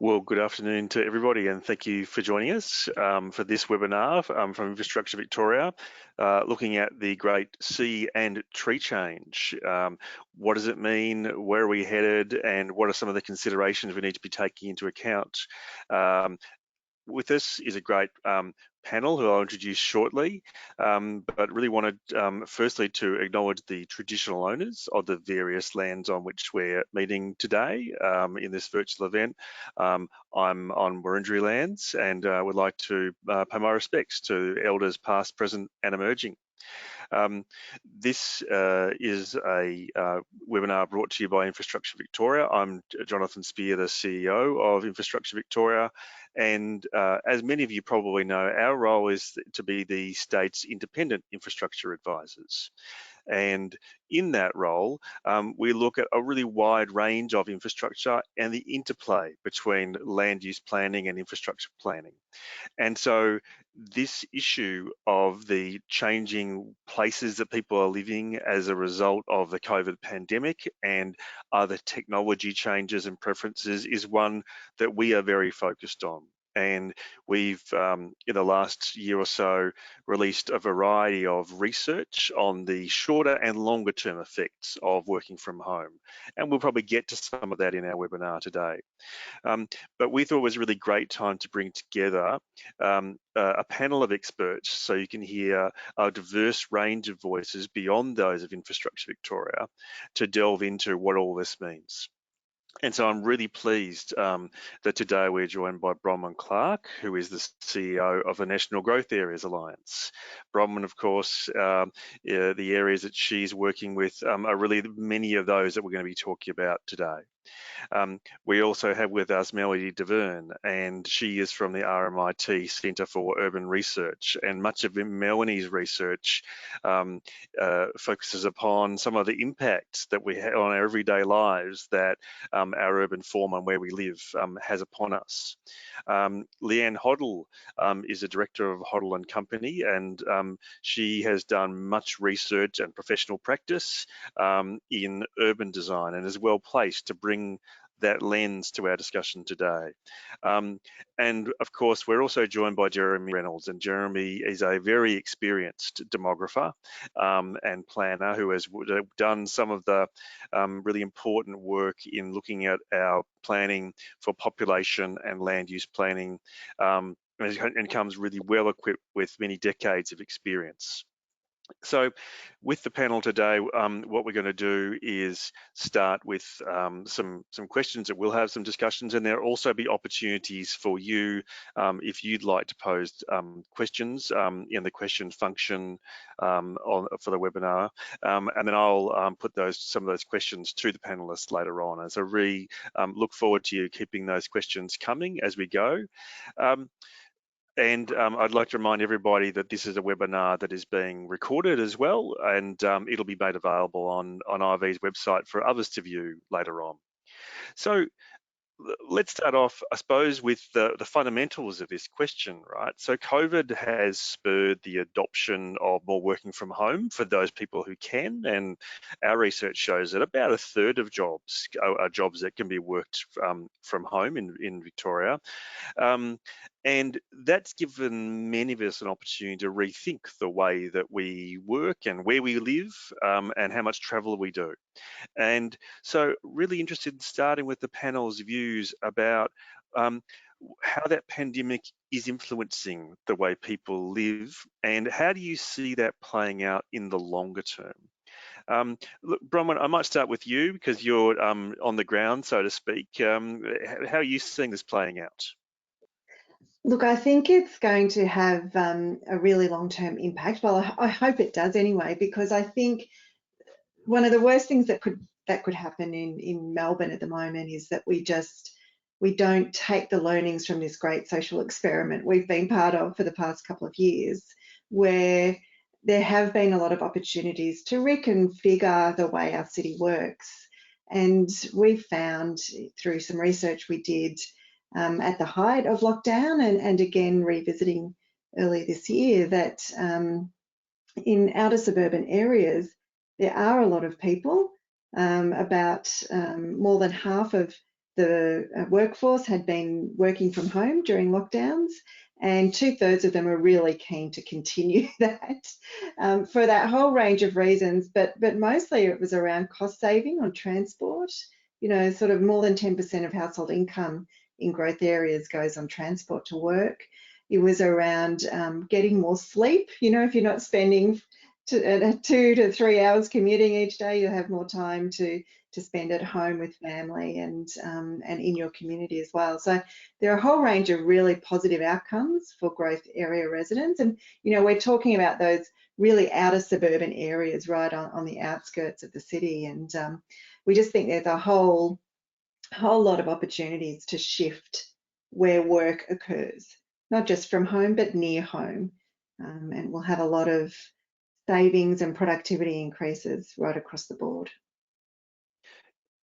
Well, good afternoon to everybody, and thank you for joining us for this webinar from Infrastructure Victoria, looking at the great sea and tree change. What does it mean? Where are we headed? And what are some of the considerations we need to be taking into account? With us is a great panel who I'll introduce shortly, but really wanted firstly to acknowledge the traditional owners of the various lands on which we're meeting today in this virtual event. I'm on Wurundjeri lands and would like to pay my respects to elders past, present and emerging. This is a webinar brought to you by Infrastructure Victoria. I'm Jonathan Spear, the CEO of Infrastructure Victoria, and as many of you probably know, our role is to be the state's independent infrastructure advisors. And in that role, we look at a really wide range of infrastructure and the interplay between land use planning and infrastructure planning. And so this issue of the changing places that people are living as a result of the COVID pandemic and other technology changes and preferences is one that we are very focused on. And we've, in the last year or so, released a variety of research on the shorter and longer term effects of working from home. And we'll probably get to some of that in our webinar today. But we thought it was a really great time to bring together a panel of experts so you can hear a diverse range of voices beyond those of Infrastructure Victoria to delve into what all this means. And so I'm really pleased that today we're joined by Bronwen Clark, who is the CEO of the National Growth Areas Alliance. Bronwen, of course, the areas that she's working with are really many of those that we're going to be talking about today. We also have with us Melanie Davern, and she is from the RMIT Centre for Urban Research, and much of Melanie's research focuses upon some of the impacts that we have on our everyday lives that our urban form and where we live has upon us. Leanne Hodyl is the director of Hodyl Company, and she has done much research and professional practice in urban design and is well placed to bring that lens to our discussion today. And of course, we're also joined by Jeremy Reynolds, and Jeremy is a very experienced demographer and planner who has done some of the really important work in looking at our planning for population and land use planning, and comes really well equipped with many decades of experience. So with the panel today, what we're going to do is start with some questions that we'll have some discussions, and there'll also be opportunities for you if you'd like to pose questions in the question function for the webinar, and then I'll put some of those questions to the panelists later on. And so really look forward to you keeping those questions coming as we go. And I'd like to remind everybody that this is a webinar that is being recorded as well, and it'll be made available on IV's website for others to view later on. So let's start off, I suppose, with the fundamentals of this question, right? So COVID has spurred the adoption of more working from home for those people who can, and our research shows that about a third of jobs are jobs that can be worked from home in Victoria. And that's given many of us an opportunity to rethink the way that we work and where we live and how much travel we do. And so really interested in starting with the panel's views about how that pandemic is influencing the way people live, and how do you see that playing out in the longer term? Look, Bronwen, I might start with you because you're on the ground, so to speak. How are you seeing this playing out? Look, I think it's going to have a really long-term impact. Well, I hope it does anyway, because I think one of the worst things that could happen in Melbourne at the moment is that we don't take the learnings from this great social experiment we've been part of for the past couple of years, where there have been a lot of opportunities to reconfigure the way our city works. And we found through some research we did at the height of lockdown and again revisiting earlier this year that in outer suburban areas, there are a lot of people, about more than half of the workforce had been working from home during lockdowns, and 2/3 of them are really keen to continue that for that whole range of reasons. But mostly it was around cost saving on transport. You know, sort of more than 10% of household income in growth areas goes on transport to work. It was around getting more sleep. You know, if you're not spending 2 to 3 hours commuting each day, you'll have more time to spend at home with family and in your community as well. So there are a whole range of really positive outcomes for growth area residents. And, you know, we're talking about those really outer suburban areas right on the outskirts of the city. And we just think there's a whole lot of opportunities to shift where work occurs, not just from home, but near home. And we'll have a lot of savings and productivity increases right across the board.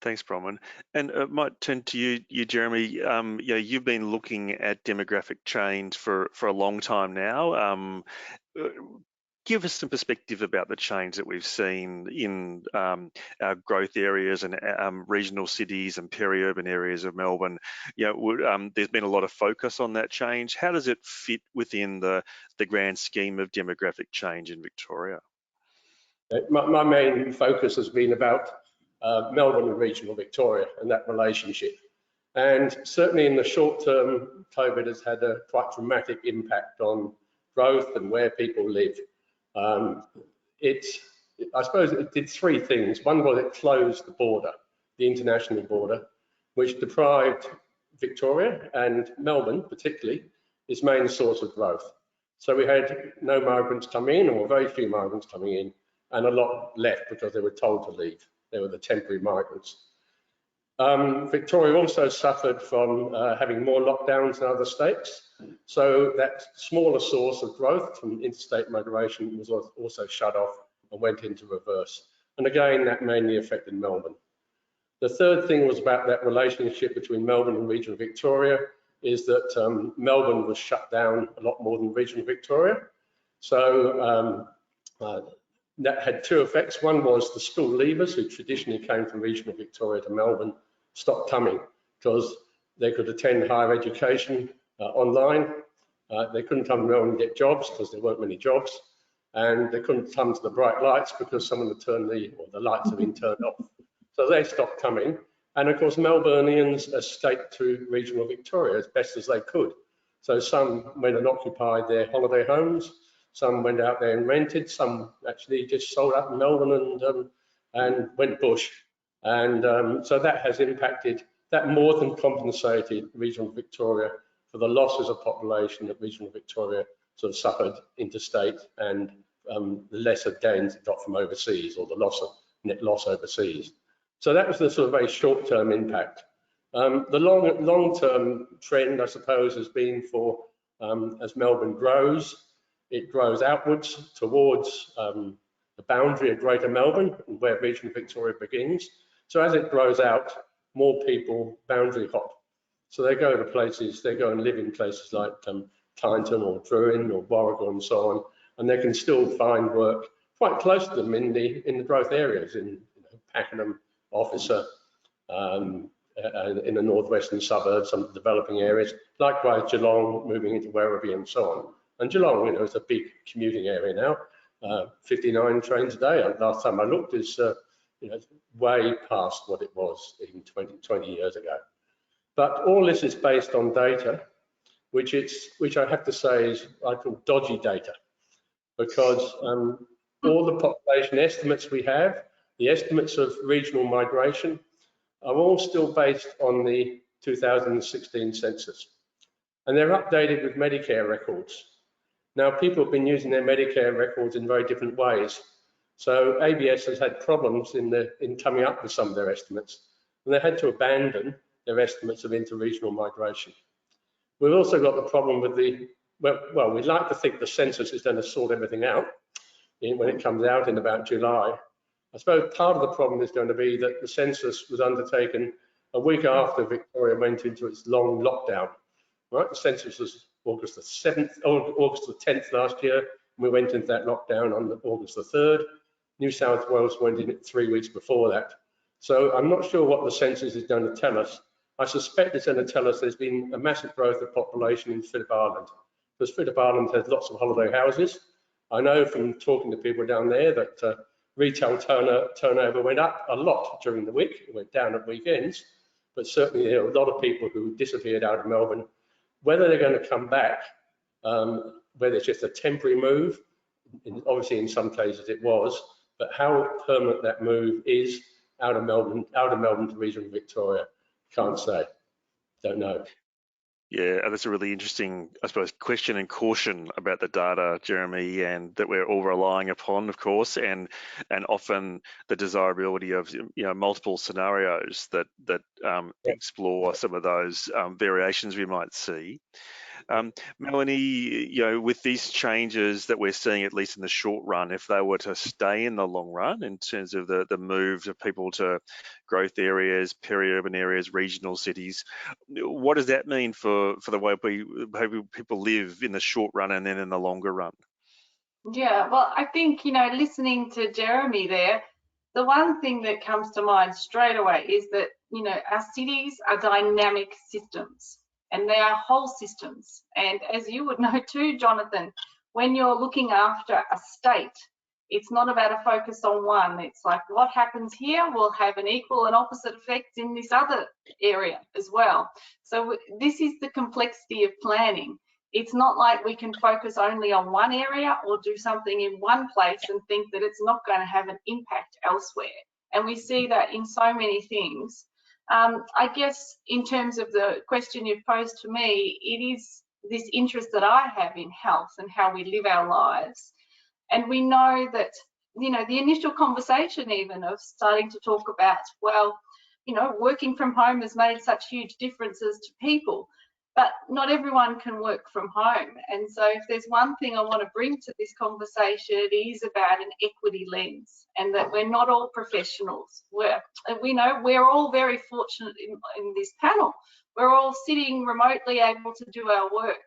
Thanks, Bronwen. And might turn to you, Jeremy. You've been looking at demographic change for a long time now. Give us some perspective about the change that we've seen in our growth areas and regional cities and peri-urban areas of Melbourne. There's been a lot of focus on that change. How does it fit within the grand scheme of demographic change in Victoria? My main focus has been about Melbourne and regional Victoria and that relationship. And certainly in the short term, COVID has had a quite dramatic impact on growth and where people live. I suppose it did three things. One was it closed the border, the international border, which deprived Victoria and Melbourne particularly its main source of growth. So we had no migrants coming in, or very few migrants coming in, and a lot left because they were told to leave. They were the temporary migrants. Victoria also suffered from having more lockdowns than other states. So that smaller source of growth from interstate migration was also shut off and went into reverse. And again, that mainly affected Melbourne. The third thing was about that relationship between Melbourne and regional Victoria, is that Melbourne was shut down a lot more than regional Victoria. So that had two effects. One was the school leavers who traditionally came from regional Victoria to Melbourne stopped coming because they could attend higher education online. They couldn't come to Melbourne and get jobs because there weren't many jobs, and they couldn't come to the bright lights because someone had turned the lights had been turned off. So they stopped coming. And of course, Melburnians escaped to regional Victoria as best as they could. So some went and occupied their holiday homes. Some went out there and rented. Some actually just sold up in Melbourne and went bush. And so that has impacted, that more than compensated regional Victoria for the losses of population that regional Victoria sort of suffered interstate and the lesser gains it got from overseas, or the net loss overseas. So that was the sort of very short-term impact. The long-term trend, I suppose, has been for, as Melbourne grows, it grows outwards towards the boundary of Greater Melbourne, where regional Victoria begins. So as it grows out, more people boundary hop. So they go to places, they go and live in places like Kyneton or Druin or Warragul and so on, and they can still find work quite close to them in the growth areas, in Pakenham, Officer, in the northwestern suburbs, some developing areas. Likewise, Geelong, moving into Werribee and so on. And Geelong, is a big commuting area now. 59 trains a day. Last time I looked, is way past what it was in 20 years ago. But all this is based on data, which I have to say is, I call dodgy data, because all the population estimates we have, the estimates of regional migration, are all still based on the 2016 census. And they're updated with Medicare records. Now, people have been using their Medicare records in very different ways. So ABS has had problems in coming up with some of their estimates, and they had to abandon their estimates of interregional migration. We've also got the problem with well, we'd like to think the census is going to sort everything out when it comes out in about July. I suppose part of the problem is going to be that the census was undertaken a week after Victoria went into its long lockdown. Right, the census was August the 10th last year, and we went into that lockdown on August the 3rd. New South Wales went in 3 weeks before that. So I'm not sure what the census is going to tell us I suspect it's going to tell us there's been a massive growth of population in Phillip Island, because Phillip Island has lots of holiday houses. I know from talking to people down there that retail turnover went up a lot during the week. It went down at weekends, but certainly there are a lot of people who disappeared out of Melbourne. Whether they're going to come back, whether it's just a temporary move, obviously in some cases it was, but how permanent that move is out of Melbourne to regional Victoria, can't say, don't know. Yeah, that's a really interesting, I suppose, question and caution about the data, Jeremy, and that we're all relying upon, of course, and often the desirability of multiple scenarios that explore some of those variations we might see. Melanie, with these changes that we're seeing, at least in the short run, if they were to stay in the long run in terms of the move of people to growth areas, peri-urban areas, regional cities, what does that mean for the way people live in the short run and then in the longer run? Yeah, well, I think, listening to Jeremy there, the one thing that comes to mind straight away is that, our cities are dynamic systems. And they are whole systems. And as you would know too, Jonathan, when you're looking after a state, it's not about a focus on one. It's like what happens here will have an equal and opposite effect in this other area as well. So this is the complexity of planning. It's not like we can focus only on one area or do something in one place and think that it's not going to have an impact elsewhere. And we see that in so many things. I guess in terms of the question you've posed to me, it is this interest that I have in health and how we live our lives. And we know that, the initial conversation even of starting to talk about, well, working from home has made such huge differences to people, but not everyone can work from home. And so if there's one thing I want to bring to this conversation, it is about an equity lens, and that we're not all professionals. We're all very fortunate in this panel. We're all sitting remotely able to do our work.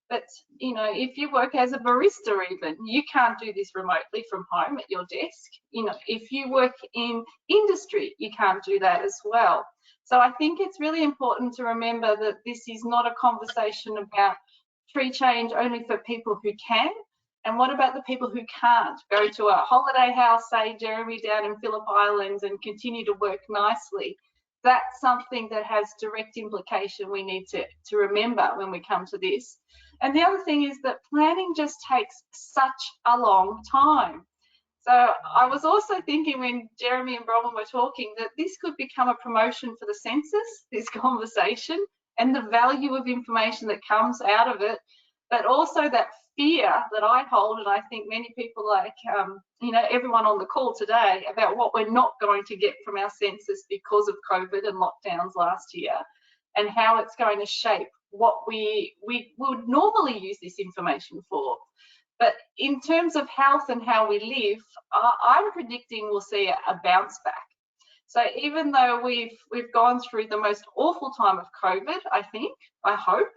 But, if you work as a barista even, you can't do this remotely from home at your desk. If you work in industry, you can't do that as well. So I think it's really important to remember that this is not a conversation about tree change only for people who can. And what about the people who can't go to a holiday house, say Jeremy, down in Phillip Islands and continue to work nicely? That's something that has direct implication we need to remember when we come to this. And the other thing is that planning just takes such a long time. So I was also thinking when Jeremy and Bronwen were talking that this could become a promotion for the census, this conversation, and the value of information that comes out of it, but also that fear that I hold, and I think many people like, everyone on the call today, about what we're not going to get from our census because of COVID and lockdowns last year, and how it's going to shape what we would normally use this information for. But in terms of health and how we live, I'm predicting we'll see a bounce back. So even though we've gone through the most awful time of COVID, I hope,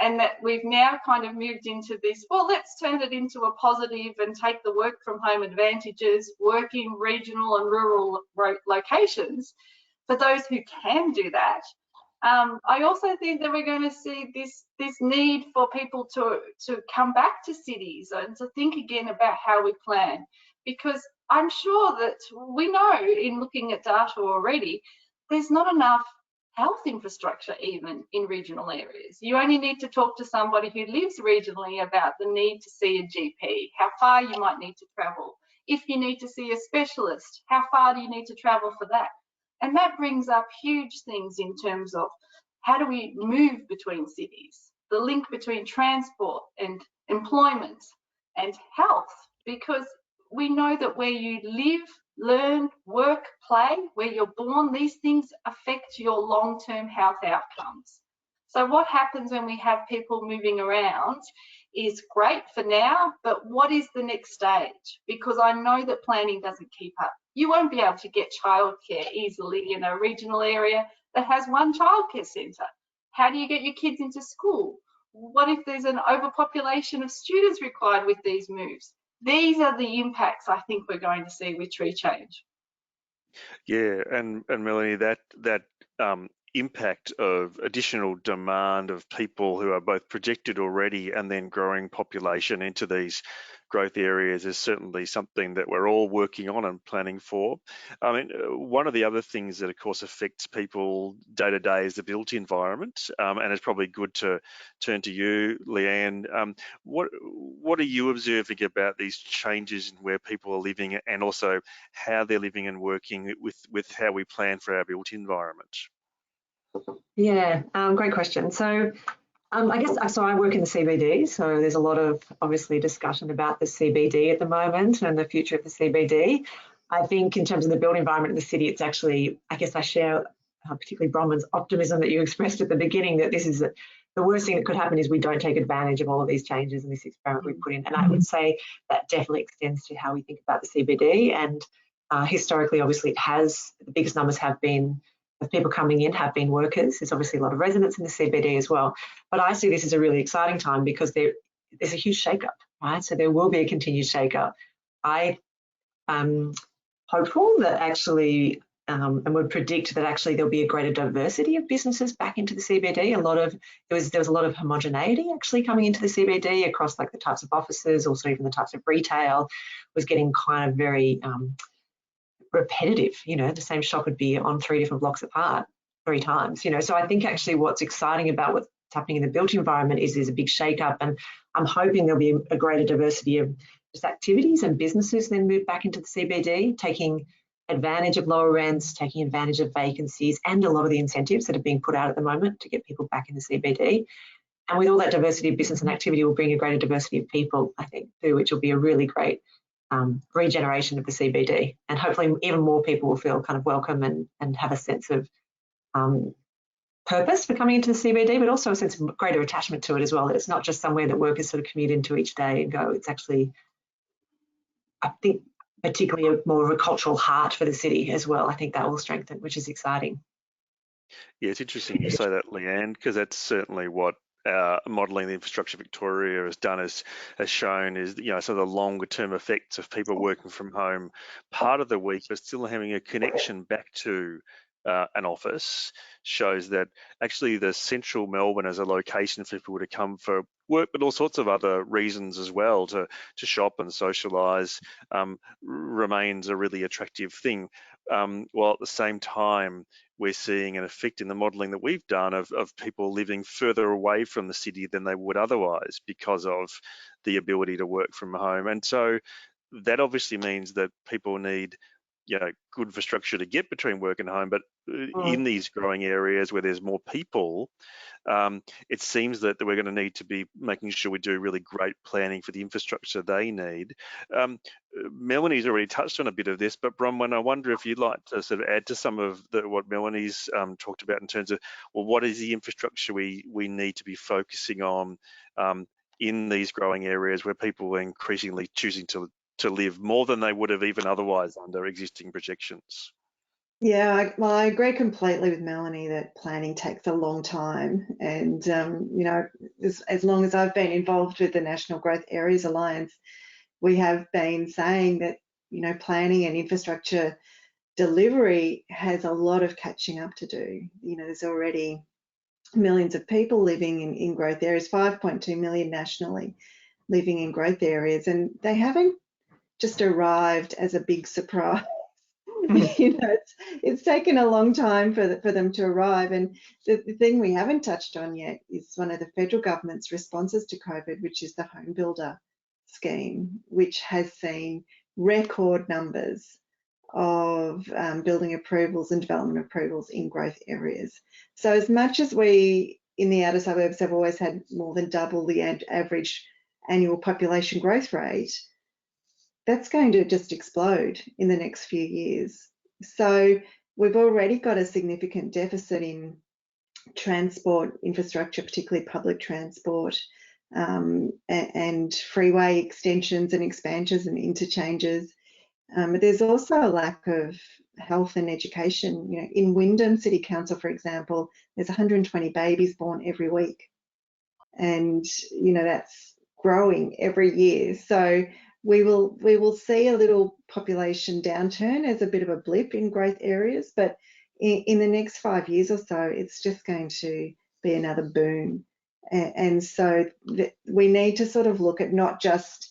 and that we've now kind of moved into this, well, let's turn it into a positive and take the work from home advantages, work in regional and rural locations. For those who can do that, I also think that we're going to see this need for people to come back to cities and to think again about how we plan, because I'm sure that we know in looking at data already, there's not enough health infrastructure even in regional areas. You only need to talk to somebody who lives regionally about the need to see a GP, how far you might need to travel. If you need to see a specialist, how far do you need to travel for that? And that brings up huge things in terms of how do we move between cities, the link between transport and employment and health, because we know that where you live, learn, work, play, where you're born, these things affect your long-term health outcomes. So what happens when we have people moving around is great for now, but what is the next stage? Because I know that planning doesn't keep up. You won't be able to get childcare easily in a regional area that has one childcare centre. How do you get your kids into school? What if there's an overpopulation of students required with these moves? These are the impacts I think we're going to see with tree change. Yeah, and Melanie, that impact of additional demand of people who are both projected already and then growing population into these growth areas is certainly something that we're all working on and planning for. I mean, one of the other things that of course affects people day to day is the built environment, and it's probably good to turn to you, Leanne. What are you observing about these changes in where people are living and also how they're living and working with how we plan for our built environment? Yeah, great question. So I guess, so I work in the CBD, so there's a lot of obviously discussion about the CBD at the moment and the future of the CBD. I think in terms of the built environment of the city, it's actually, I guess I share particularly Bronwen's optimism that you expressed at the beginning, that this is the worst thing that could happen is we don't take advantage of all of these changes and this experiment we put in. And I would say that definitely extends to how we think about the CBD. And historically, obviously, it has, the biggest numbers have been of people coming in have been workers. There's obviously a lot of residents in the CBD as well. But I see this as a really exciting time because there's a huge shake-up, right? So there will be a continued shake-up. I am hopeful that actually, and would predict that actually there'll be a greater diversity of businesses back into the CBD. There was a lot of homogeneity actually coming into the CBD across like the types of offices, also even the types of retail was getting kind of very repetitive. You know, the same shop would be on 3 different blocks apart 3 times, you know. So I think actually what's exciting about what's happening in the built environment is there's a big shake-up, and I'm hoping there'll be a greater diversity of just activities and businesses then move back into the CBD, taking advantage of lower rents, taking advantage of vacancies and a lot of the incentives that are being put out at the moment to get people back in the CBD. And with all that diversity of business and activity will bring a greater diversity of people, I think, too, which will be a really great regeneration of the CBD, and hopefully even more people will feel kind of welcome and have a sense of purpose for coming into the CBD, but also a sense of greater attachment to it as well. That it's not just somewhere that workers sort of commute into each day and go. It's actually, I think, particularly more of a cultural heart for the city as well. I think that will strengthen, which is exciting. Yeah, it's interesting you say that, Leanne, because that's certainly what modelling the infrastructure Victoria has done, has shown is, you know, some of the longer term effects of people working from home part of the week, but still having a connection back to an office, shows that actually the central Melbourne as a location for people to come for work, but all sorts of other reasons as well, to shop and socialise, remains a really attractive thing. While at the same time, we're seeing an effect in the modelling that we've done of people living further away from the city than they would otherwise because of the ability to work from home. And so that obviously means that people need, you know, good infrastructure to get between work and home, but in these growing areas where there's more people, it seems that we're going to need to be making sure we do really great planning for the infrastructure they need. Melanie's already touched on a bit of this, but Bronwen, I wonder if you'd like to sort of add to some of what Melanie's talked about in terms of, well, what is the infrastructure we need to be focusing on in these growing areas where people are increasingly choosing to live more than they would have even otherwise under existing projections? Yeah, I agree completely with Melanie that planning takes a long time. And, you know, as long as I've been involved with the National Growth Areas Alliance, we have been saying that, you know, planning and infrastructure delivery has a lot of catching up to do. You know, there's already millions of people living in growth areas, 5.2 million nationally living in growth areas, and they haven't just arrived as a big surprise. You know, it's taken a long time for them to arrive. And the thing we haven't touched on yet is one of the federal government's responses to COVID, which is the Home Builder scheme, which has seen record numbers of building approvals and development approvals in growth areas. So as much as we in the outer suburbs have always had more than double the average annual population growth rate, that's going to just explode in the next few years. So we've already got a significant deficit in transport infrastructure, particularly public transport, and freeway extensions and expansions and interchanges. There's also a lack of health and education. You know, in Wyndham City Council, for example, there's 120 babies born every week, and you know that's growing every year. So we will see a little population downturn as a bit of a blip in growth areas, but in the next 5 years or so, it's just going to be another boom. And so we need to sort of look at not just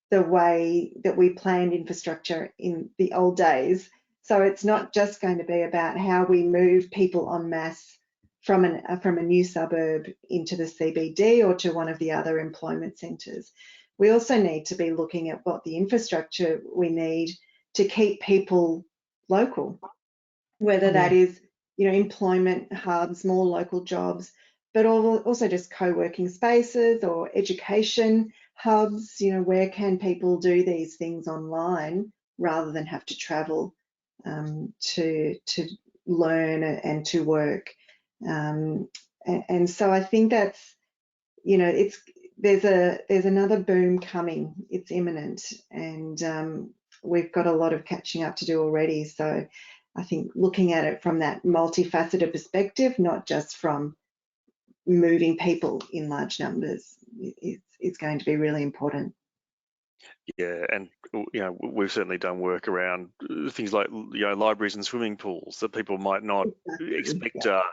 the way that we planned infrastructure in the old days. So it's not just going to be about how we move people en masse from a new suburb into the CBD or to one of the other employment centres. We also need to be looking at what the infrastructure we need to keep people local, whether that is, you know, employment hubs, more local jobs, but also just co-working spaces or education hubs. You know, where can people do these things online rather than have to travel to learn and to work. And so I think that's, you know, there's another boom coming. It's imminent, and we've got a lot of catching up to do already. So I think looking at it from that multifaceted perspective, not just from moving people in large numbers, is going to be really important. Yeah, and you know, we've certainly done work around things like, you know, libraries and swimming pools that people might not expect are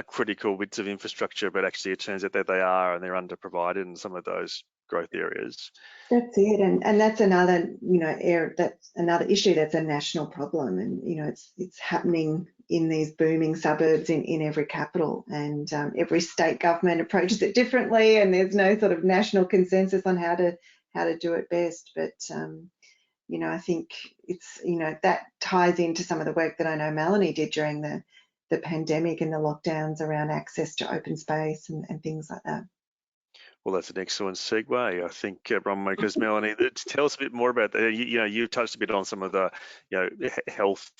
critical bits of infrastructure, but actually it turns out that they are, and they're underprovided in some of those growth areas. That's it, and that's another, you know, that's another issue that's a national problem, and you know, it's happening in these booming suburbs in every capital, and every state government approaches it differently, and there's no sort of national consensus on how to do it best. But you know, I think it's, you know, that ties into some of the work that I know Melanie did during the pandemic and the lockdowns around access to open space and things like that. Well, that's an excellent segue, I think, Bronwen, because Melanie, tell us a bit more about that. You know, you touched a bit on some of the, you know, health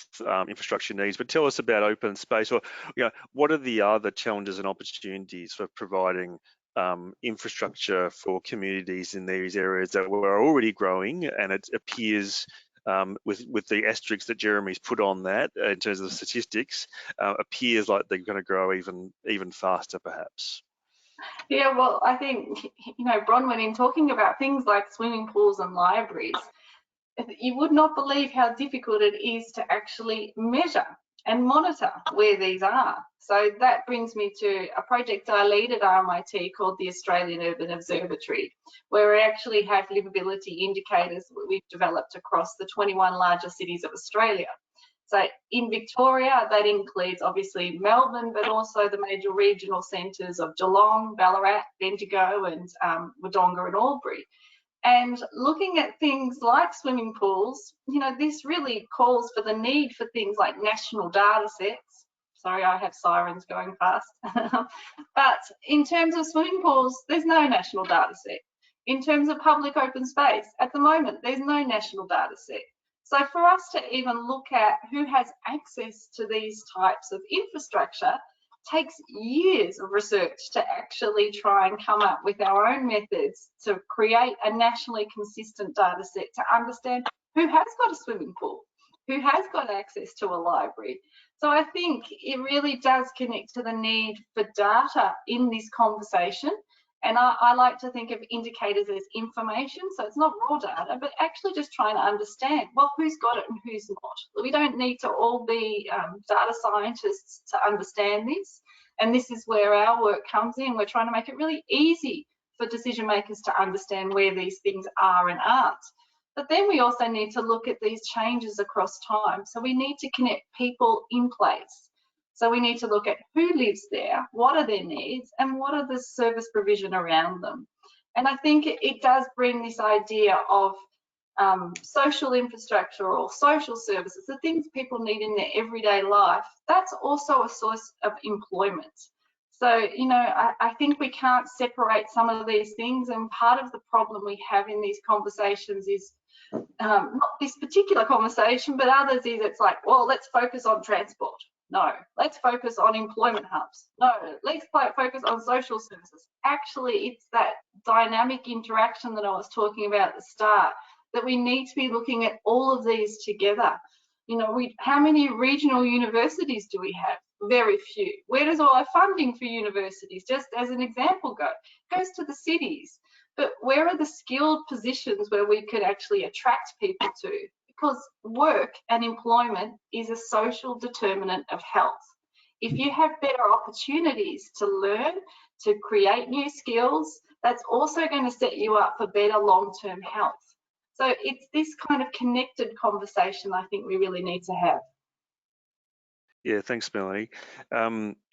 infrastructure needs, but tell us about open space, or, you know, what are the other challenges and opportunities for providing infrastructure for communities in these areas that were already growing, and it appears with the asterisks that Jeremy's put on that in terms of the statistics, appears like they're going to grow even faster, perhaps. Yeah, well, I think, you know, Bronwen, in talking about things like swimming pools and libraries, you would not believe how difficult it is to actually measure and monitor where these are. So that brings me to a project I lead at RMIT called the Australian Urban Observatory, where we actually have livability indicators that we've developed across the 21 largest cities of Australia. So in Victoria, that includes obviously Melbourne, but also the major regional centres of Geelong, Ballarat, Bendigo, and Wodonga and Albury. And looking at things like swimming pools, you know, this really calls for the need for things like national data sets. Sorry, I have sirens going past. But in terms of swimming pools, there's no national data set. In terms of public open space, at the moment, there's no national data set. So for us to even look at who has access to these types of infrastructure takes years of research to actually try and come up with our own methods to create a nationally consistent data set to understand who has got a swimming pool, who has got access to a library. So I think it really does connect to the need for data in this conversation. And I like to think of indicators as information, so it's not raw data, but actually just trying to understand, well, who's got it and who's not. We don't need to all be data scientists to understand this, and this is where our work comes in. We're trying to make it really easy for decision makers to understand where these things are and aren't. But then we also need to look at these changes across time, so we need to connect people in place. So we need to look at who lives there, what are their needs, and what are the service provision around them. And I think it does bring this idea of social infrastructure or social services, the things people need in their everyday life. That's also a source of employment. So, you know, I think we can't separate some of these things, and part of the problem we have in these conversations is not this particular conversation, but others is it's like, well, let's focus on transport. No, let's focus on employment hubs. No, let's focus on social services. Actually, it's that dynamic interaction that I was talking about at the start, that we need to be looking at all of these together. You know, how many regional universities do we have? Very few. Where does all our funding for universities, just as an example, go? It goes to the cities. But where are the skilled positions where we could actually attract people to? It because work and employment is a social determinant of health. If you have better opportunities to learn, to create new skills, that's also going to set you up for better long-term health. So it's this kind of connected conversation I think we really need to have. Yeah, thanks, Melanie.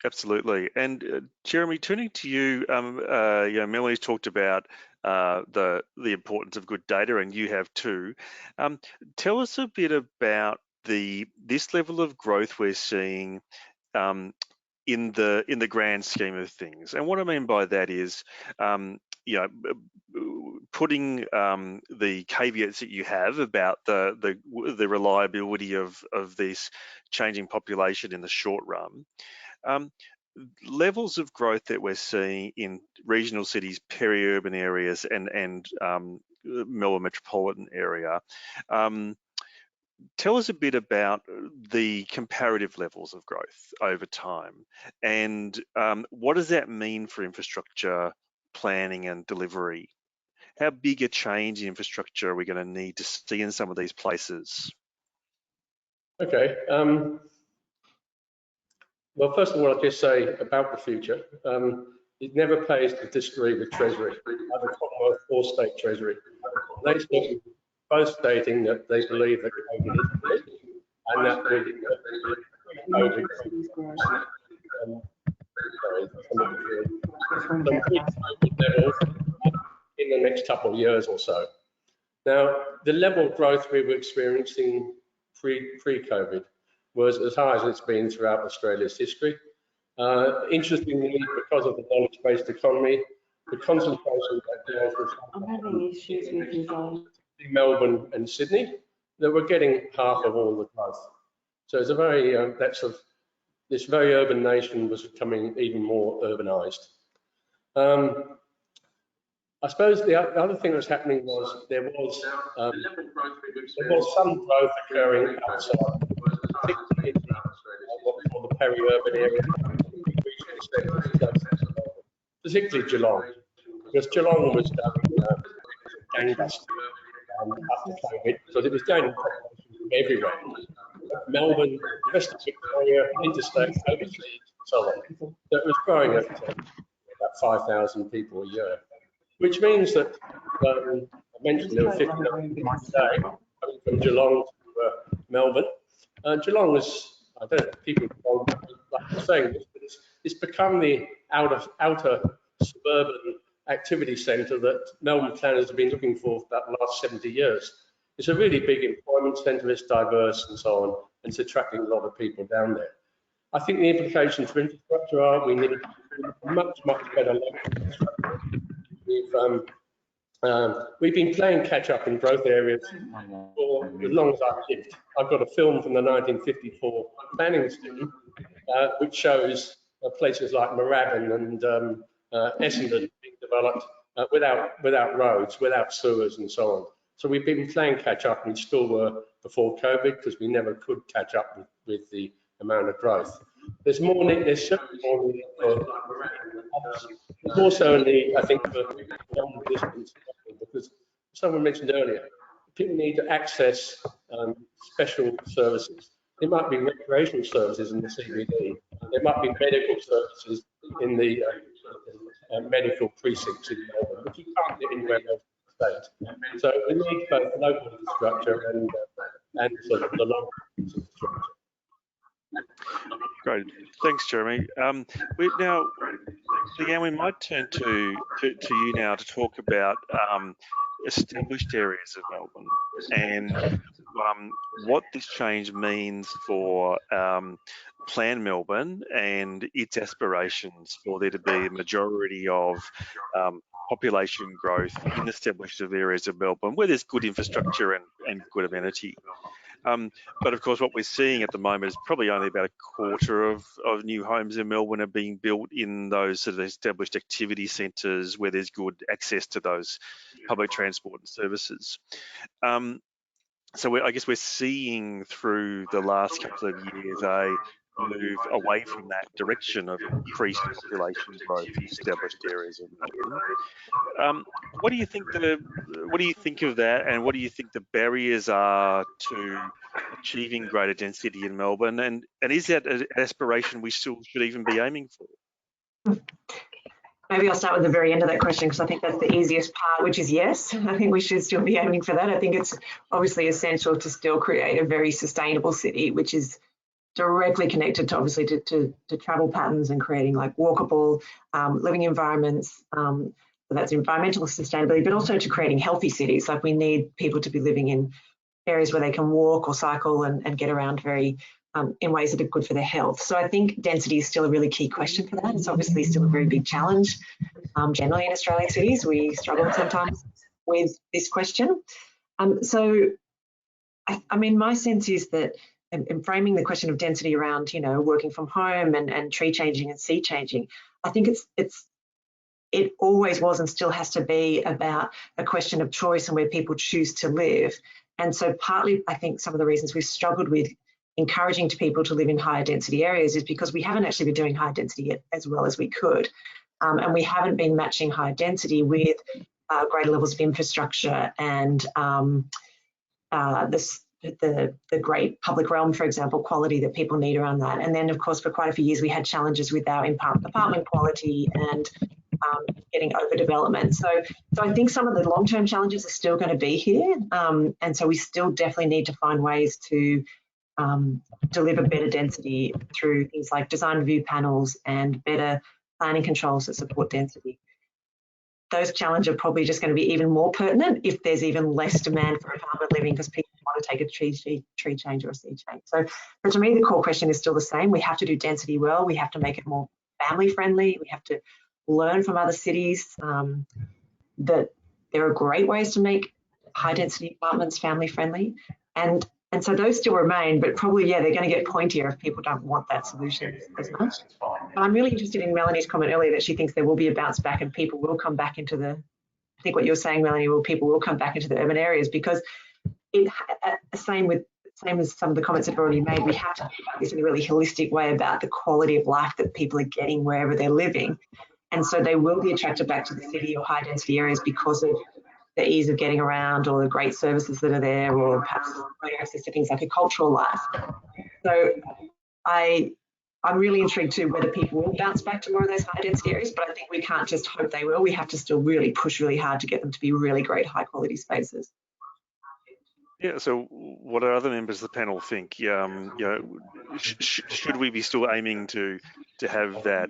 Absolutely. And Jeremy, turning to you, Melanie's talked about the importance of good data, and you have too. Tell us a bit about this level of growth we're seeing in the grand scheme of things. And what I mean by that is, putting the caveats that you have about the reliability of this changing population in the short run, levels of growth that we're seeing in regional cities, peri-urban areas, and Melbourne metropolitan area. Tell us a bit about the comparative levels of growth over time, and what does that mean for infrastructure planning and delivery? How big a change in infrastructure are we going to need to see in some of these places? Okay. Well, first of all, I'll just say about the future. It never pays to disagree with Treasury, either Commonwealth or State Treasury. They speak both stating that they believe that COVID is dead, and that in the next couple of years or so. Now, the level of growth we were experiencing pre-COVID was as high as it's been throughout Australia's history. Interestingly, because of the knowledge-based economy, the concentration I'm having issues with his own. Melbourne and Sydney, that were getting half of all the growth. So it's a very this very urban nation was becoming even more urbanised. I suppose the other thing that was happening was there was some growth occurring outside, particularly in what we call the peri-urban area, particularly Geelong, because Geelong was gangbusters after COVID, because it was gaining population from everywhere. Melbourne, the rest of Victoria, interstate, overseas, and so on. So it was growing at about 5,000 people a year, which means that I mentioned there were 59 people a day coming from Geelong to Melbourne. Geelong was, I don't know, people like saying this, but it's become the outer suburban activity centre that Melbourne planners have been looking for about the last 70 years. It's a really big employment centre, it's diverse and so on, and it's attracting a lot of people down there. I think the implications for infrastructure are we need a much better level of infrastructure. We've been playing catch up in growth areas for as long as I've lived. I've got a film from the 1954 planning scheme, which shows places like Moorabbin and Essendon being developed without roads, without sewers and so on. So we've been playing catch up, and we still were before COVID because we never could catch up with the amount of growth. There's more need, there's certainly more need for there's also a need, I think, for long distance, because someone mentioned earlier, people need to access special services. There might be recreational services in the CBD. There might be medical services in the medical precincts in Melbourne, which you can't get anywhere else in the state. So we need both local infrastructure and sort of the local infrastructure. Great, thanks, Jeremy. Now, Leanne, we might turn to you now to talk about established areas of Melbourne and what this change means for Plan Melbourne and its aspirations for there to be a majority of population growth in established areas of Melbourne where there's good infrastructure and good amenity. But of course, what we're seeing at the moment is probably only about a quarter of new homes in Melbourne are being built in those sort of established activity centres where there's good access to those public transport and services. So I guess we're seeing through the last couple of years move away from that direction of increased population growth in established areas of Melbourne. What do you think of that, and what do you think the barriers are to achieving greater density in Melbourne? And is that an aspiration we still should even be aiming for? Maybe I'll start with the very end of that question, because I think that's the easiest part, which is yes. I think we should still be aiming for that. I think it's obviously essential to still create a very sustainable city, which is directly connected to obviously to travel patterns and creating like walkable living environments. So that's environmental sustainability, but also to creating healthy cities. Like we need people to be living in areas where they can walk or cycle and get around very in ways that are good for their health. So I think density is still a really key question for that. It's obviously still a very big challenge. Generally in Australian cities, we struggle sometimes with this question. So I mean, my sense is that in framing the question of density around, you know, working from home and tree changing and sea changing, I think it always was and still has to be about a question of choice and where people choose to live. And so partly, I think some of the reasons we've struggled with encouraging to people to live in higher density areas is because we haven't actually been doing high density as well as we could. And we haven't been matching high density with greater levels of infrastructure and the great public realm, for example, quality that people need around that. And then, of course, for quite a few years, we had challenges with our apartment quality and getting overdevelopment. So I think some of the long-term challenges are still going to be here. And so we still definitely need to find ways to deliver better density through things like design review panels and better planning controls that support density. Those challenges are probably just going to be even more pertinent if there's even less demand for apartment living because people want to take a tree change or a sea change. So to me, the core question is still the same. We have to do density well. We have to make it more family friendly. We have to learn from other cities that there are great ways to make high density apartments family friendly. And so those still remain, but probably, yeah, they're going to get pointier if people don't want that solution as much. But I'm really interested in Melanie's comment earlier that she thinks there will be a bounce back and people will come back into the, I think what you're saying, Melanie, people will come back into the urban areas because same as some of the comments that I've already made, we have to think about this in a really holistic way about the quality of life that people are getting wherever they're living. And so they will be attracted back to the city or high density areas because of the ease of getting around or the great services that are there, or perhaps access to things like a cultural life. So I'm really intrigued too whether people will bounce back to more of those high density areas, but I think we can't just hope they will. We have to still really push really hard to get them to be really great high quality spaces. Yeah, so what do other members of the panel think? You know, should we be still aiming to have that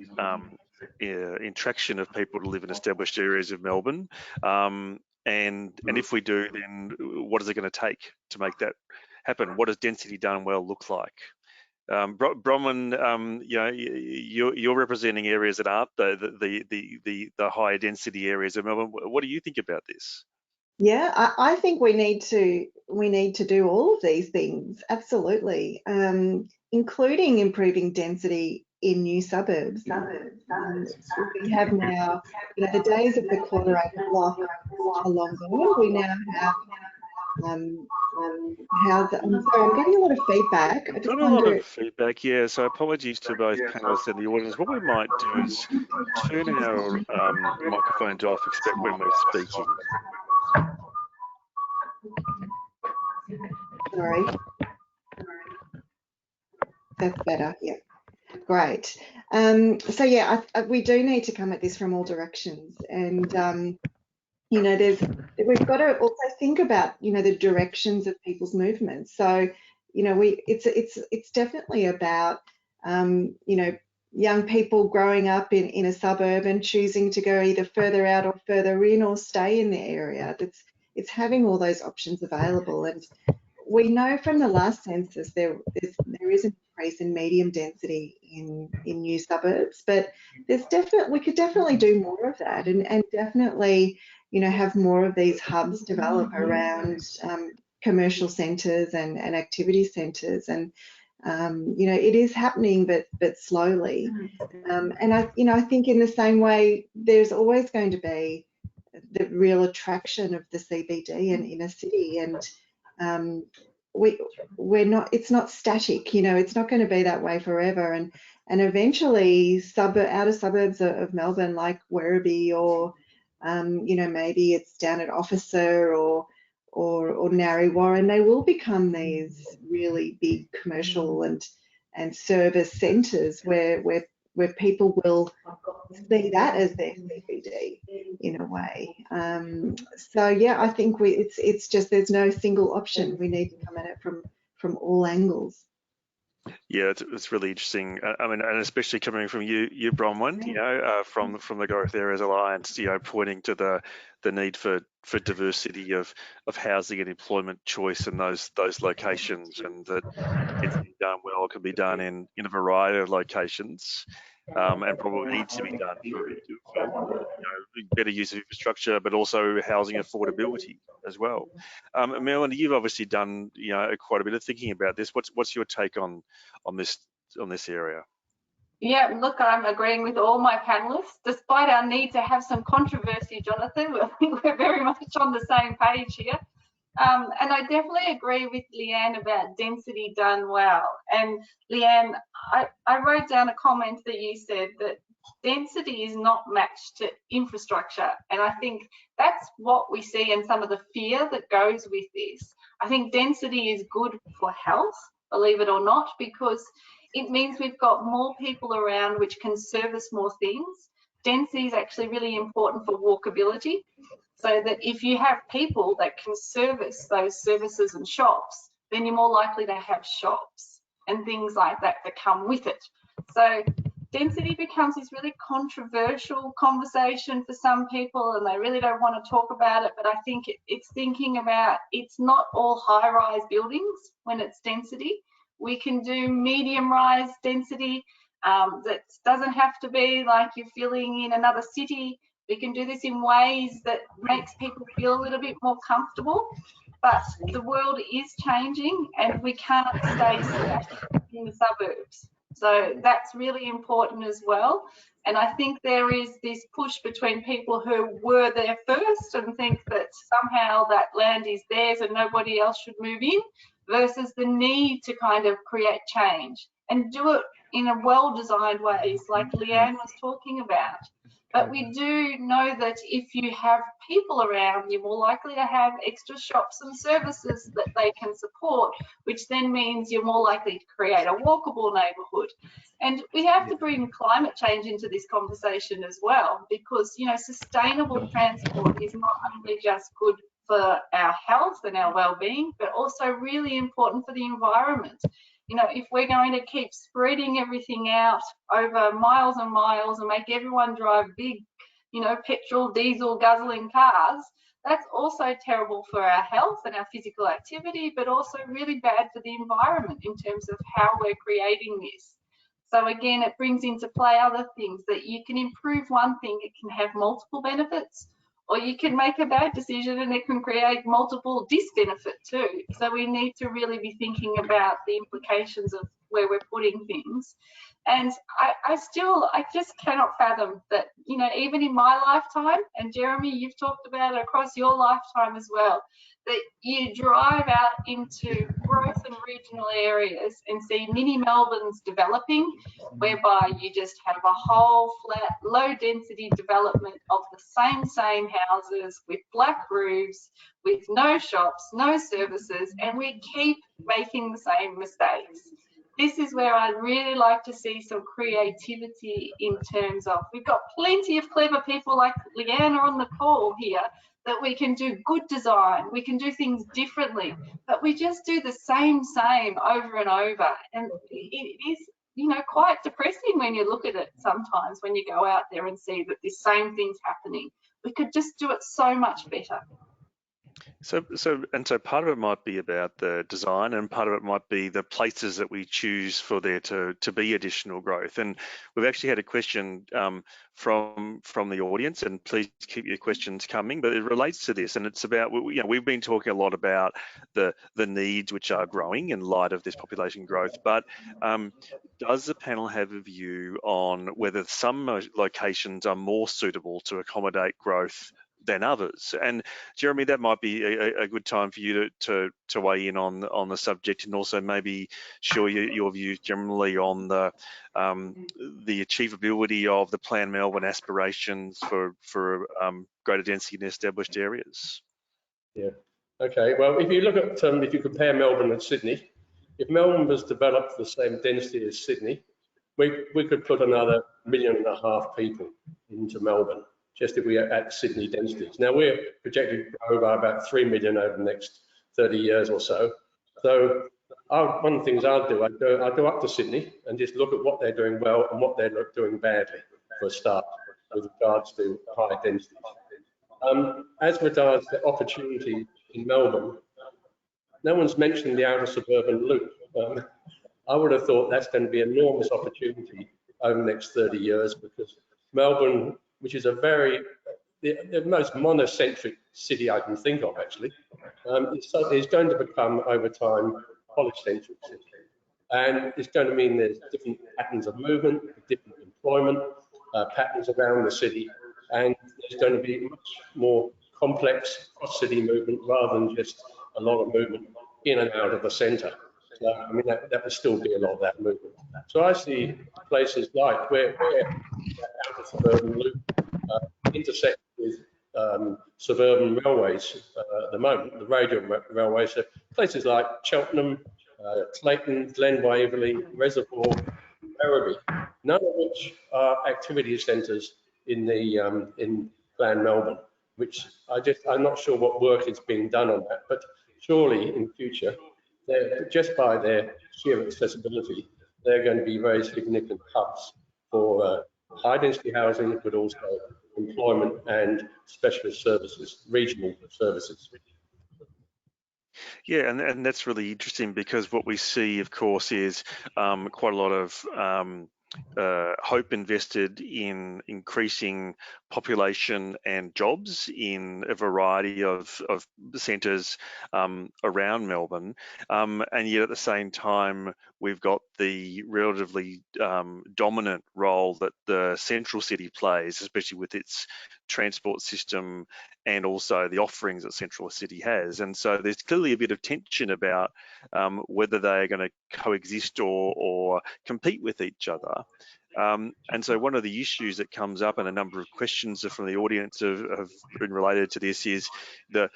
attraction of people to live in established areas of Melbourne? And if we do, then what is it going to take to make that happen? What does density done well look like? Bronwen, you know, you're representing areas that aren't the higher density areas of Melbourne. What do you think about this? Yeah, I think we need to do all of these things, absolutely, including improving density in new suburbs. We have now, you know, the days of the quarter acre block are long gone. We now have I'm sorry, I'm getting a lot of feedback. I just got a lot of feedback, yeah. So apologies to both panelists and the audience. What we might do is turn our microphones off, except when we're speaking. Sorry. That's better, yeah. Great. So yeah, we do need to come at this from all directions, and you know, we've got to also think about, you know, the directions of people's movements. So, you know, it's definitely about you know, young people growing up in a suburb and choosing to go either further out or further in or stay in the area. It's having all those options available. And we know from the last census there is an increase in medium density in new suburbs, but we could definitely do more of that, and definitely, you know, have more of these hubs develop around commercial centres and activity centres. And you know, it is happening, but slowly. And I think in the same way, there's always going to be the real attraction of the CBD and inner city. And we're not, it's not static, you know, it's not going to be that way forever. And eventually outer suburbs of Melbourne, like Werribee, or you know, maybe it's down at Officer or Narre Warren, they will become these really big commercial and service centres where people will see that as their CBD in a way. So yeah, I think it's just, there's no single option. We need to come at it from all angles. Yeah, it's really interesting. I mean, and especially coming from you, Bronwen, you know, from the Growth Areas Alliance, you know, pointing to the need for diversity of housing and employment choice in those locations, and that it's done well, it can be done in a variety of locations, and probably needs to be done for you know, better use of infrastructure, but also housing affordability as well. Melanie, you've obviously done, you know, quite a bit of thinking about this. What's your take on this area? Yeah, look, I'm agreeing with all my panelists. Despite our need to have some controversy, Jonathan, I think we're very much on the same page here. And I definitely agree with Leanne about density done well. And Leanne, I wrote down a comment that you said that density is not matched to infrastructure. And I think that's what we see in some of the fear that goes with this. I think density is good for health, believe it or not, because it means we've got more people around which can service more things. Density is actually really important for walkability, so that if you have people that can service those services and shops, then you're more likely to have shops and things like that that come with it. So density becomes this really controversial conversation for some people, and they really don't want to talk about it, but I think it's thinking about, it's not all high-rise buildings when it's density. We can do medium-rise density that doesn't have to be like you're filling in another city. We can do this in ways that makes people feel a little bit more comfortable, but the world is changing and we can't stay static in the suburbs. So that's really important as well. And I think there is this push between people who were there first and think that somehow that land is theirs and nobody else should move in, versus the need to kind of create change and do it in a well-designed ways like Leanne was talking about. But we do know that if you have people around, you're more likely to have extra shops and services that they can support, which then means you're more likely to create a walkable neighbourhood. And we have to bring climate change into this conversation as well, because, you know, sustainable transport is not only just good for our health and our well-being, but also really important for the environment. You know, if we're going to keep spreading everything out over miles and miles and make everyone drive big, you know, petrol, diesel, guzzling cars, that's also terrible for our health and our physical activity, but also really bad for the environment in terms of how we're creating this. So again, it brings into play other things, that you can improve one thing, it can have multiple benefits, or you can make a bad decision and it can create multiple disbenefit too. So we need to really be thinking about the implications of where we're putting things. And I just cannot fathom that, you know, even in my lifetime, and Jeremy, you've talked about it across your lifetime as well, that you drive out into growth and regional areas and see mini Melbournes developing, whereby you just have a whole flat, low density development of the same houses with black roofs, with no shops, no services, and we keep making the same mistakes. This is where I'd really like to see some creativity in terms of, we've got plenty of clever people like Leanne on the call here, that we can do good design, we can do things differently, but we just do the same over and over. And it is, you know, quite depressing when you look at it sometimes, when you go out there and see that this same thing's happening. We could just do it so much better. So part of it might be about the design, and part of it might be the places that we choose for there to be additional growth. And we've actually had a question from the audience, and please keep your questions coming, but it relates to this, and it's about, you know, we've been talking a lot about the needs which are growing in light of this population growth, but does the panel have a view on whether some locations are more suitable to accommodate growth than others. And Jeremy, that might be a good time for you to weigh in on the subject, and also maybe share your views generally on the achievability of the Plan Melbourne aspirations for greater density in established areas. Yeah. Okay. Well, if you look at if you compare Melbourne and Sydney, if Melbourne was developed the same density as Sydney, we could put another 1.5 million people into Melbourne, just if we are at Sydney densities. Now we're projected to grow by about 3 million over the next 30 years or so. So one of the things I'll do up to Sydney and just look at what they're doing well and what they're doing badly for a start with regards to high densities. As regards the opportunity in Melbourne, no one's mentioned the outer suburban loop. I would have thought that's going to be an enormous opportunity over the next 30 years, because Melbourne, which is the most monocentric city I can think of, actually, is going to become over time polycentric city. And it's going to mean there's different patterns of movement, different employment patterns around the city, and there's going to be much more complex cross-city movement rather than just a lot of movement in and out of the centre. So, I mean, that would still be a lot of that movement. So I see places like where that outer suburban loop intersects with suburban railways at the moment, the radial railways, so places like Cheltenham, Clayton, Glen Waverley, Reservoir, Werribee, none of which are activity centres in the in Plan Melbourne, which I'm not sure what work is being done on that, but surely in future, just by their sheer accessibility, they're going to be very significant hubs for high density housing, but also employment and specialist services, regional services. Yeah, and that's really interesting, because what we see, of course, is quite a lot of hope invested in increasing population and jobs in a variety of centres around Melbourne, and yet at the same time we've got the relatively dominant role that the central city plays, especially with its transport system and also the offerings that Central City has. And so there's clearly a bit of tension about whether they are going to coexist or compete with each other. And so one of the issues that comes up, and a number of questions from the audience have been related to this, is what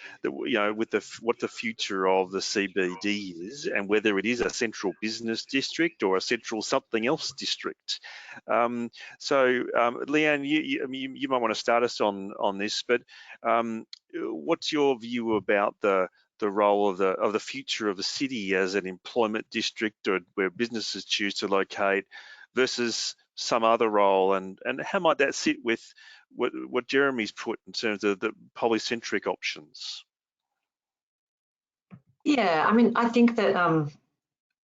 the future of the CBD is, and whether it is a central business district or a central something else district. So Leanne, you might want to start us on this, but what's your view about the role of the future of the city as an employment district, or where businesses choose to locate, versus some other role, and how might that sit with what Jeremy's put in terms of the polycentric options? Yeah, I mean, I think that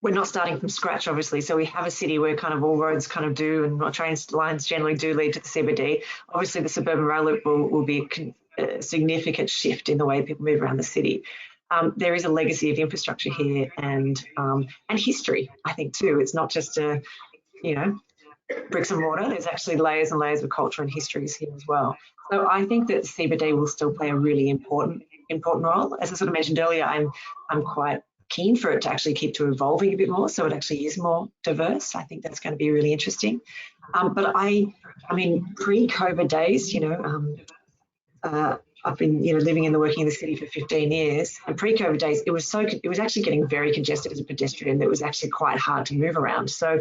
we're not starting from scratch, obviously. So we have a city where kind of all roads kind of do, and train lines generally do lead to the CBD. Obviously, the suburban rail loop will be a significant shift in the way people move around the city. There is a legacy of infrastructure here, and history, I think, too. It's not just bricks and mortar. There's actually layers and layers of culture and histories here as well. So I think that the CBD will still play a really important role. As I sort of mentioned earlier, I'm quite keen for it to actually keep to evolving a bit more, so it actually is more diverse. I think that's going to be really interesting. But I mean, pre-COVID days, I've been living and working in the city for 15 years, and pre-COVID days it was actually getting very congested as a pedestrian. That was actually quite hard to move around. So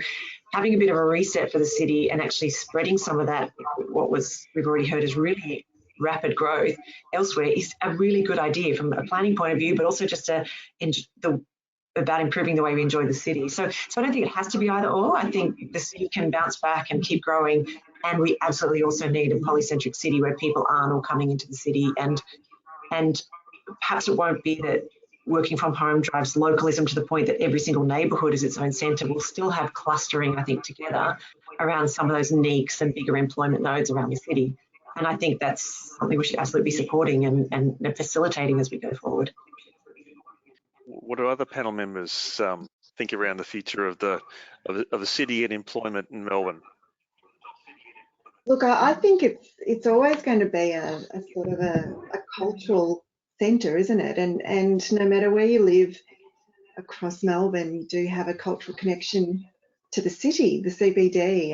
having a bit of a reset for the city and actually spreading some of that, we've already heard is really rapid growth elsewhere, is a really good idea from a planning point of view, but also just about improving the way we enjoy the city. So I don't think it has to be either or. I think the city can bounce back and keep growing, and we absolutely also need a polycentric city where people aren't all coming into the city, and perhaps it won't be that working from home drives localism to the point that every single neighbourhood is its own centre. We'll still have clustering, I think, together around some of those NEECs and bigger employment nodes around the city. And I think that's something we should absolutely be supporting and facilitating as we go forward. What do other panel members think around the future of the city and employment in Melbourne? Look, I think it's always going to be a sort of a cultural centre, isn't it? And no matter where you live across Melbourne, you do have a cultural connection to the city, the CBD,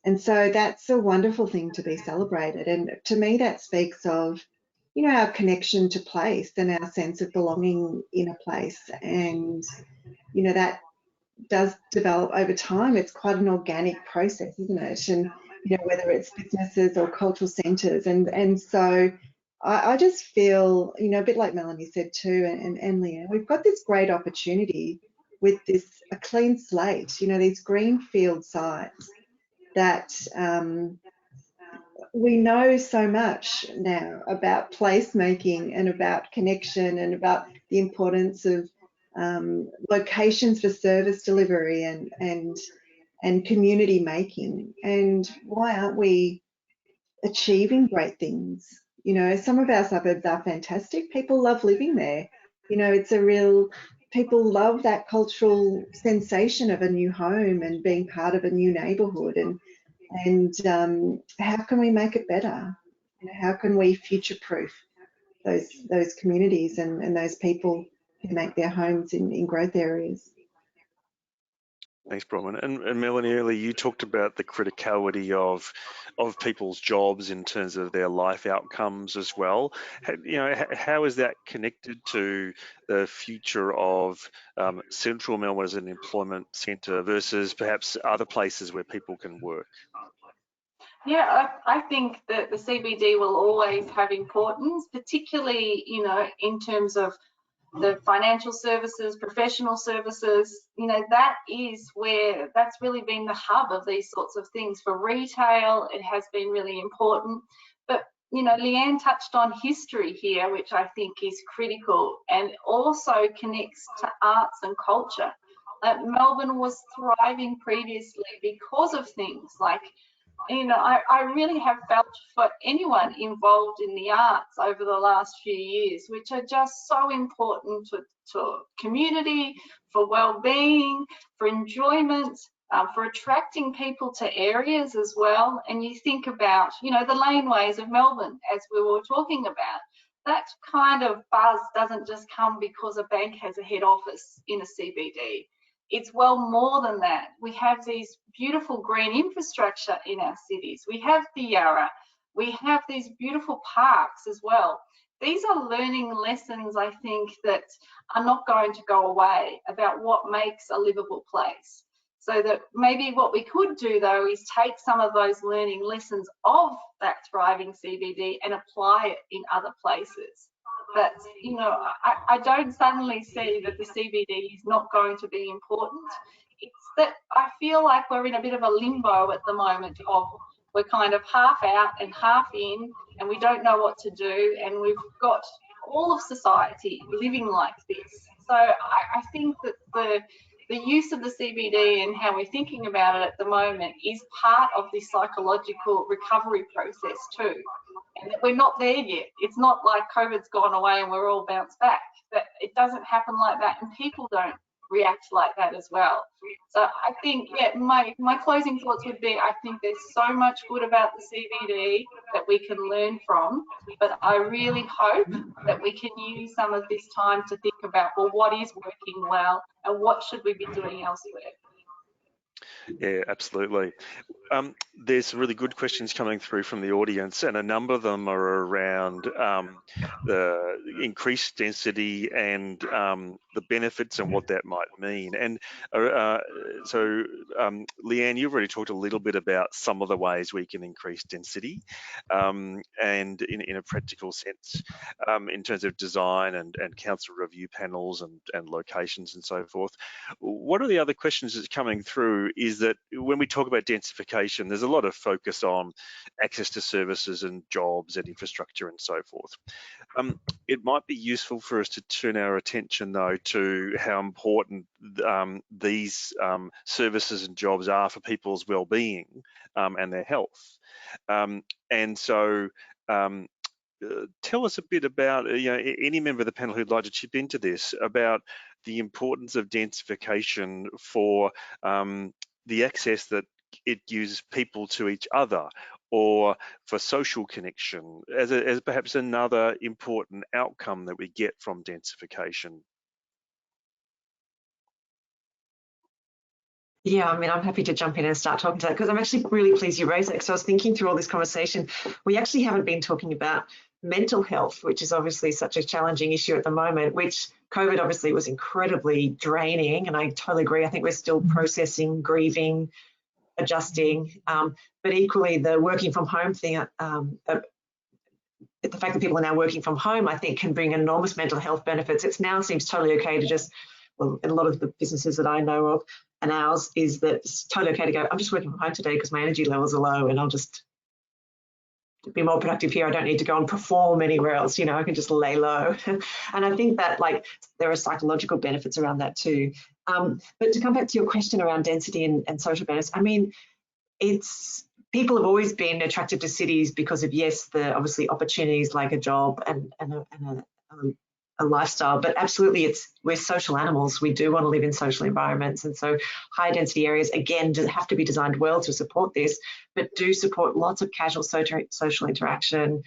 and so that's a wonderful thing to be celebrated. And to me, that speaks of, you know, our connection to place and our sense of belonging in a place. And, you know, that does develop over time. It's quite an organic process, isn't it? And, you know, whether it's businesses or cultural centres. And so I just feel, you know, a bit like Melanie said too, and Leanne, we've got this great opportunity with a clean slate, you know, these greenfield sites that we know so much now about placemaking and about connection and about the importance of locations for service delivery and community making. And why aren't we achieving great things? You know, some of our suburbs are fantastic. People love living there. You know, it's a real, people love that cultural sensation of a new home and being part of a new neighbourhood. And how can we make it better? You know, how can we future-proof those communities and those people who make their homes in growth areas? Thanks, Bronwen. And Melanie, earlier you talked about the criticality of people's jobs in terms of their life outcomes as well. You know, how is that connected to the future of central Melbourne as an employment centre versus perhaps other places where people can work? Yeah, I think that the CBD will always have importance, particularly, you know, in terms of the financial services, professional services. You know, that is where that's really been the hub of these sorts of things. For retail, it has been really important. But, you know, Leanne touched on history here, which I think is critical and also connects to arts and culture. Melbourne was thriving previously because of things like, you know, I really have felt for anyone involved in the arts over the last few years, which are just so important to community, for well-being, for enjoyment, for attracting people to areas as well. And you think about, you know, the laneways of Melbourne, as we were talking about. That kind of buzz doesn't just come because a bank has a head office in a CBD. It's well more than that. We have these beautiful green infrastructure in our cities. We have the Yarra. We have these beautiful parks as well. These are learning lessons, I think, that are not going to go away about what makes a livable place. So that maybe what we could do, though, is take some of those learning lessons of that thriving CBD and apply it in other places. But, you know, I don't suddenly see that the CBD is not going to be important. It's that I feel like we're in a bit of a limbo at the moment of we're kind of half out and half in, and we don't know what to do, and we've got all of society living like this. So I think that the use of the CBD and how we're thinking about it at the moment is part of this psychological recovery process too. And that we're not there yet. It's not like COVID's gone away and we're all bounced back. That it doesn't happen like that, and people don't react like that as well. So I think, yeah, my closing thoughts would be, I think there's so much good about the CBD that we can learn from, but I really hope that we can use some of this time to think about, well, what is working well and what should we be doing elsewhere? Yeah, absolutely. There's some really good questions coming through from the audience, and a number of them are around the increased density and the benefits and what that might mean. And so, Leanne, you've already talked a little bit about some of the ways we can increase density and in a practical sense in terms of design and council review panels and locations and so forth. One of the other questions that's coming through is that when we talk about densification, there's a lot of focus on access to services and jobs and infrastructure and so forth. It might be useful for us to turn our attention, though, to how important these services and jobs are for people's well-being and their health. And so tell us a bit about, you know, any member of the panel who'd like to chip into this, about the importance of densification for the access that it gives people to each other, or for social connection, as perhaps another important outcome that we get from densification. Yeah, I mean, I'm happy to jump in and start talking to that, because I'm actually really pleased you raised that, because I was thinking through all this conversation. We actually haven't been talking about mental health, which is obviously such a challenging issue at the moment, which COVID obviously was incredibly draining, and I totally agree. I think we're still processing, grieving, adjusting, but equally the working from home thing, the fact that people are now working from home, I think, can bring enormous mental health benefits. It now seems totally okay to just, well, in a lot of the businesses that I know of, and ours, is that it's totally okay to go, I'm just working from home today because my energy levels are low, and I'll just be more productive here. I don't need to go and perform anywhere else, I can just lay low. And I think that, like, there are psychological benefits around that too. But to come back to your question around density and social benefits, I mean, people have always been attracted to cities because of, yes, the obviously opportunities like a job and a lifestyle, but absolutely we're social animals. We do want to live in social environments, and so high density areas, again, have to be designed well to support this, but do support lots of casual social interaction.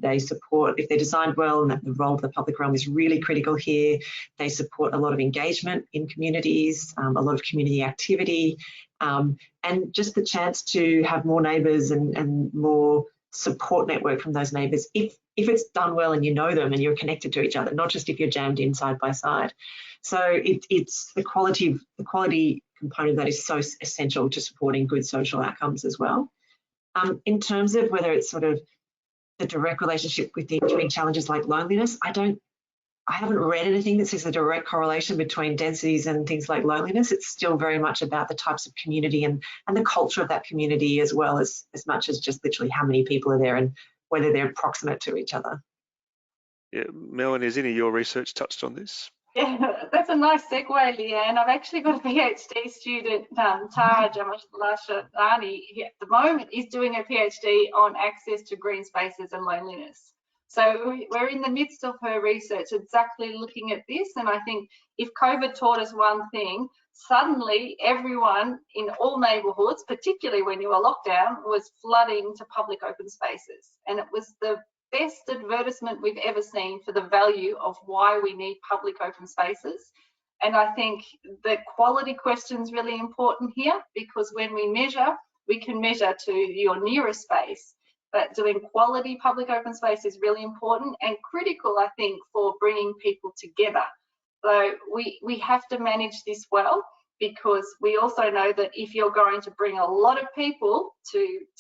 They support, if they're designed well, and the role of the public realm is really critical here, they support a lot of engagement in communities, a lot of community activity, and just the chance to have more neighbours and more support network from those neighbours if it's done well and you know them and you're connected to each other, not just if you're jammed in side by side. So it's the quality component that is so essential to supporting good social outcomes as well. In terms of whether it's sort of the direct relationship between challenges like loneliness, I haven't read anything that says a direct correlation between densities and things like loneliness. It's still very much about the types of community and the culture of that community, as well as much as just literally how many people are there and whether they're proximate to each other. Yeah, Melanie, has any of your research touched on this? Yeah, that's a nice segue, Leanne. I've actually got a PhD student, Tara Jamashlashani, at the moment is doing a PhD on access to green spaces and loneliness. So we're in the midst of her research exactly looking at this, and I think if COVID taught us one thing, suddenly everyone in all neighbourhoods, particularly when you were locked down, was flooding to public open spaces, and it was the best advertisement we've ever seen for the value of why we need public open spaces. And I think the quality question is really important here, because when we measure, we can measure to your nearest space, but doing quality public open space is really important and critical, I think, for bringing people together. So we have to manage this well, because we also know that if you're going to bring a lot of people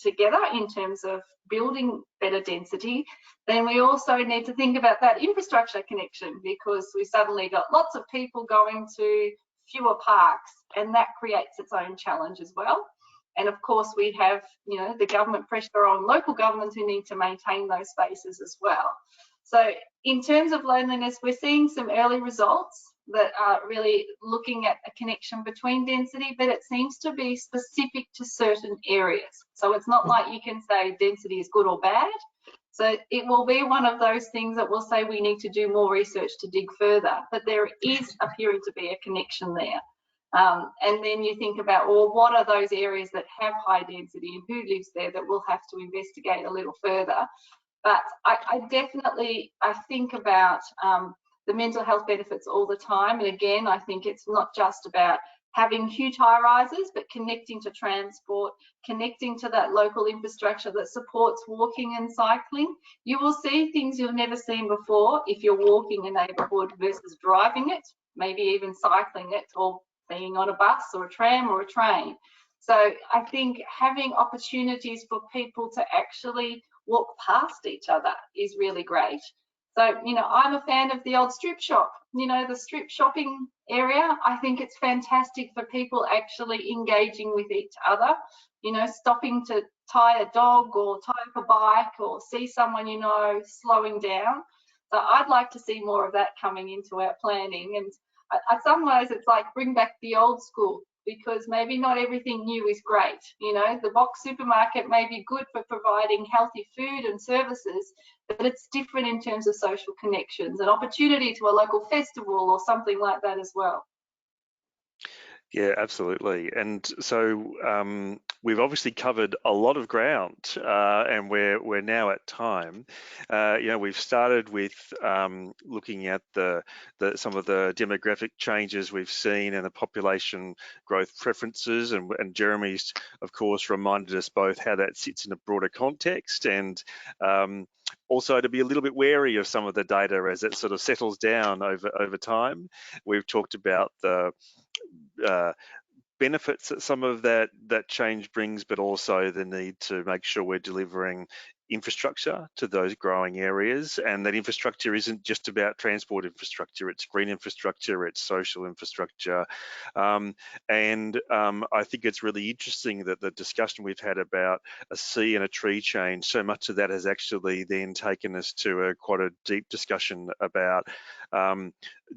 together in terms of building better density, then we also need to think about that infrastructure connection, because we suddenly got lots of people going to fewer parks, and that creates its own challenge as well. And of course, we have, the government pressure on local governments who need to maintain those spaces as well. So in terms of loneliness, we're seeing some early results that are really looking at a connection between density, but it seems to be specific to certain areas. So it's not like you can say density is good or bad. So it will be one of those things that we'll say we need to do more research to dig further, but there is appearing to be a connection there. And then you think about, well, what are those areas that have high density and who lives there, that we'll have to investigate a little further. But I definitely think about the mental health benefits all the time. And again, I think it's not just about having huge high rises, but connecting to transport, connecting to that local infrastructure that supports walking and cycling. You will see things you've never seen before if you're walking a neighbourhood versus driving it, maybe even cycling it, or being on a bus or a tram or a train. So I think having opportunities for people to actually walk past each other is really great. So, I'm a fan of the old strip shop, the strip shopping area. I think it's fantastic for people actually engaging with each other, stopping to tie a dog or tie up a bike or see someone, slowing down. So I'd like to see more of that coming into our planning. And in some ways, it's like bring back the old school, because maybe not everything new is great. The box supermarket may be good for providing healthy food and services, but it's different in terms of social connections and opportunity to a local festival or something like that as well. Yeah, absolutely. And so we've obviously covered a lot of ground, and we're now at time. You know, we've started with looking at some of the demographic changes we've seen and the population growth preferences, and Jeremy's, of course, reminded us both how that sits in a broader context, and also to be a little bit wary of some of the data as it sort of settles down over time. We've talked about the benefits that some of that change brings, but also the need to make sure we're delivering infrastructure to those growing areas, and that infrastructure isn't just about transport infrastructure, it's green infrastructure, it's social infrastructure. I think it's really interesting that the discussion we've had about a sea and a tree change, so much of that has actually then taken us to quite a deep discussion about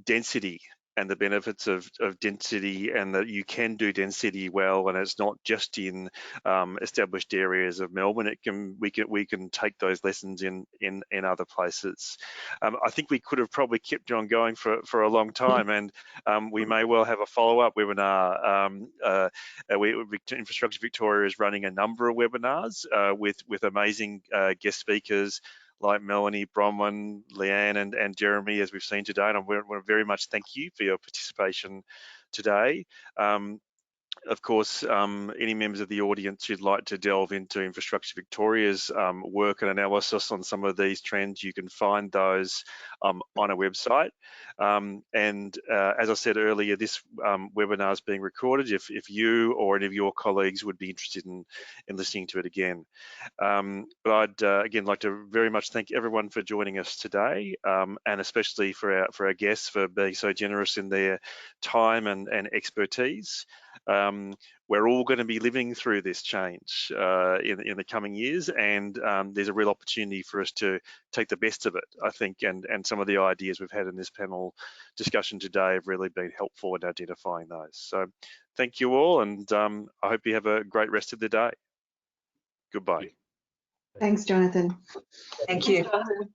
density and the benefits of density, and that you can do density well, and it's not just in established areas of Melbourne. We can take those lessons in other places. I think we could have probably kept on going for a long time, and we may well have a follow-up webinar. Infrastructure Victoria is running a number of webinars with amazing guest speakers like Melanie, Bronwen, Leanne, and Jeremy, as we've seen today. And I want to very much thank you for your participation today. Of course, any members of the audience who'd like to delve into Infrastructure Victoria's work and analysis on some of these trends, you can find those on our website. As I said earlier, this webinar is being recorded if you or any of your colleagues would be interested in listening to it again. But I'd again like to very much thank everyone for joining us today, and especially for our guests for being so generous in their time and expertise. We're all going to be living through this change in the coming years, and there's a real opportunity for us to take the best of it, I think, and some of the ideas we've had in this panel discussion today have really been helpful in identifying those. So thank you all, and I hope you have a great rest of the day. Goodbye. Thanks, Jonathan. Thank you. Thanks, Jonathan.